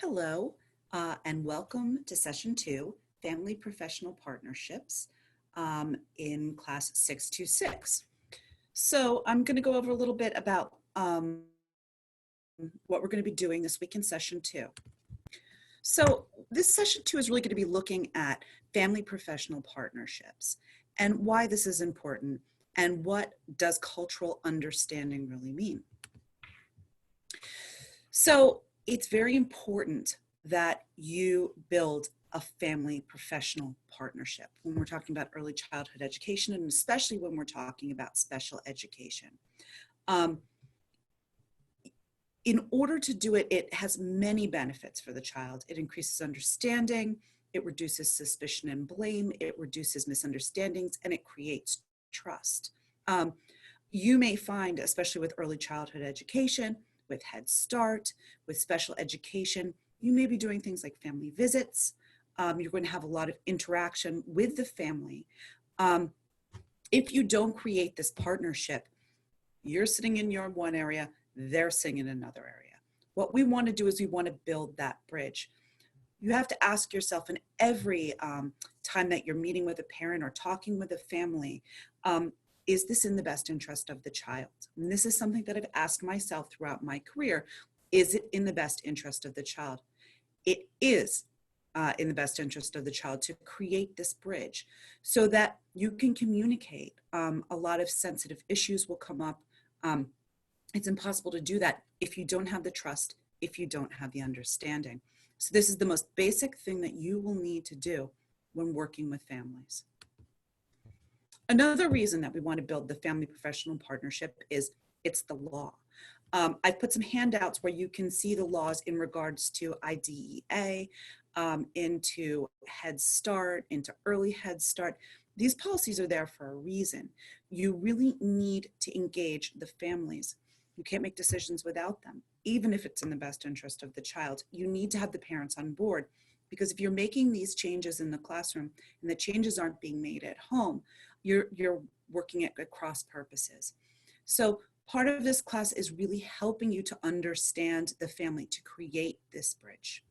Hello, and welcome to session 2, Family Professional Partnerships in class 626. So I'm going to go over a little bit about what we're going to be doing this week in session 2. So this session 2 is really going to be looking at family professional partnerships and why this is important and what does cultural understanding really mean. So it's very important that you build a family professional partnership when we're talking about early childhood education, and especially when we're talking about special education. In order to do it, it has many benefits for the child. It increases understanding, it reduces suspicion and blame, it reduces misunderstandings, and it creates trust. You may find, especially with early childhood education, with Head Start, with special education, you may be doing things like family visits. You're going to have a lot of interaction with the family. If you don't create this partnership, you're sitting in your one area, they're sitting in another area. What we want to do is we want to build that bridge. You have to ask yourself in every time that you're meeting with a parent or talking with a family, is this in the best interest of the child? And this is something that I've asked myself throughout my career. Is it in the best interest of the child? It is in the best interest of the child to create this bridge so that you can communicate. A lot of sensitive issues will come up. It's impossible to do that if you don't have the trust, if you don't have the understanding. So this is the most basic thing that you will need to do when working with families. Another reason that we want to build the family professional partnership is it's the law. I've put some handouts where you can see the laws in regards to IDEA, into Head Start, into early Head Start. These policies are there for a reason. You really need to engage the families. You can't make decisions without them, even if it's in the best interest of the child. You need to have the parents on board, because if you're making these changes in the classroom and the changes aren't being made at home, you're working at cross purposes. So part of this class is really helping you to understand the family, to create this bridge.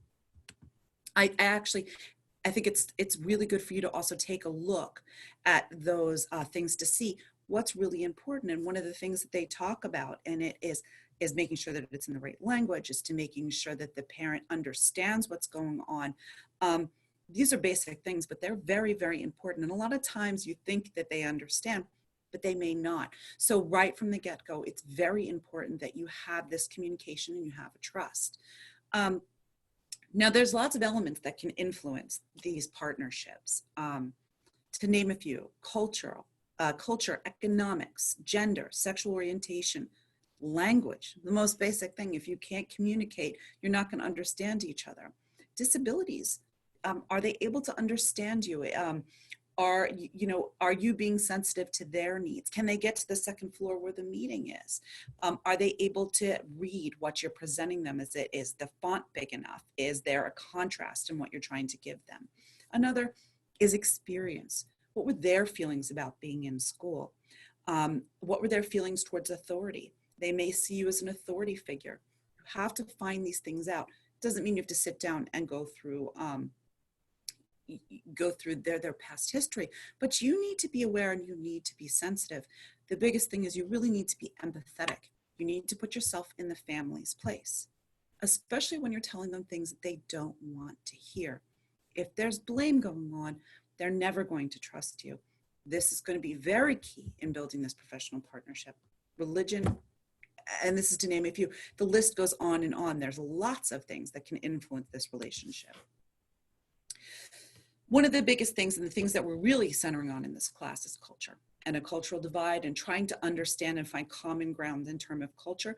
I think it's really good for you to also take a look at those things to see what's really important. And one of the things that they talk about, and it is making sure that it's in the right language, is to making sure that the parent understands what's going on. These are basic things, but they're very, very important. And a lot of times you think that they understand, but they may not. So right from the get-go, it's very important that you have this communication and you have a trust. Now, there's lots of elements that can influence these partnerships. To name a few: culture, economics, gender, sexual orientation, language. The most basic thing, if you can't communicate, you're not going to understand each other. Disabilities. Are they able to understand you? Are you being sensitive to their needs? Can they get to the second floor where the meeting is? Are they able to read what you're presenting them? Is the font big enough? Is there a contrast in what you're trying to give them? Another is experience. What were their feelings about being in school? What were their feelings towards authority? They may see you as an authority figure. You have to find these things out. It doesn't mean you have to sit down and go through their past history, but you need to be aware and you need to be sensitive. The biggest thing is you really need to be empathetic. You need to put yourself in the family's place, especially when you're telling them things that they don't want to hear. If there's blame going on, they're never going to trust you. This is going to be very key in building this professional partnership. Religion, and this is to name a few. The list goes on and on. There's lots of things that can influence this relationship. One of the biggest things, and the things that we're really centering on in this class, is culture and a cultural divide, and trying to understand and find common ground in terms of culture.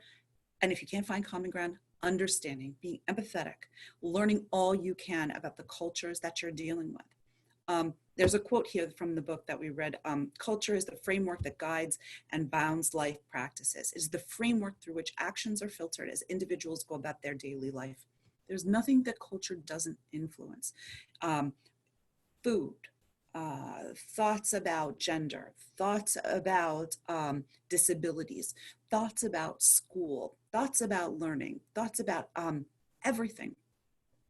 And if you can't find common ground, understanding, being empathetic, learning all you can about the cultures that you're dealing with. There's a quote here from the book that we read. Culture is the framework that guides and bounds life practices. It is the framework through which actions are filtered as individuals go about their daily life. There's nothing that culture doesn't influence. Food, thoughts about gender, thoughts about disabilities, thoughts about school, thoughts about learning, thoughts about everything.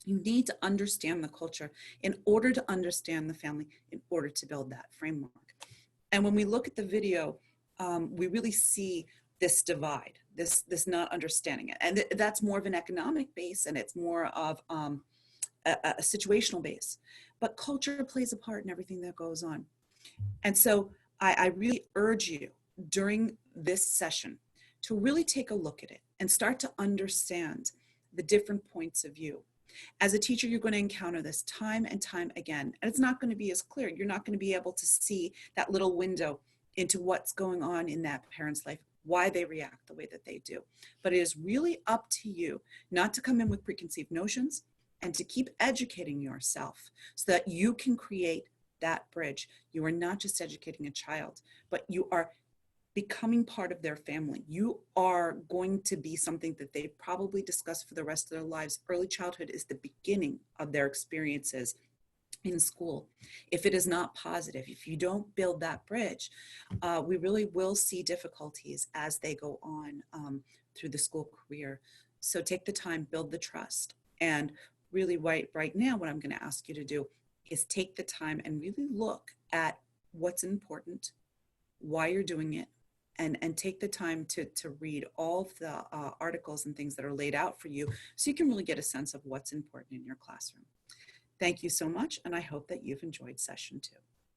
You need to understand the culture in order to understand the family, in order to build that framework. And when we look at the video, we really see this divide, this not understanding it. And that's more of an economic base, and it's more of a situational base. But culture plays a part in everything that goes on. And so I really urge you during this session to really take a look at it and start to understand the different points of view. As a teacher, you're going to encounter this time and time again, and it's not going to be as clear. You're not going to be able to see that little window into what's going on in that parent's life, why they react the way that they do. But it is really up to you not to come in with preconceived notions and to keep educating yourself so that you can create that bridge. You are not just educating a child, but you are becoming part of their family. You are going to be something that they probably discuss for the rest of their lives. Early childhood is the beginning of their experiences in school. If it is not positive, if you don't build that bridge, we really will see difficulties as they go on through the school career. So take the time, build the trust. And really right now, what I'm going to ask you to do is take the time and really look at what's important, why you're doing it, and take the time to read all of the articles and things that are laid out for you so you can really get a sense of what's important in your classroom. Thank you so much, and I hope that you've enjoyed session 2.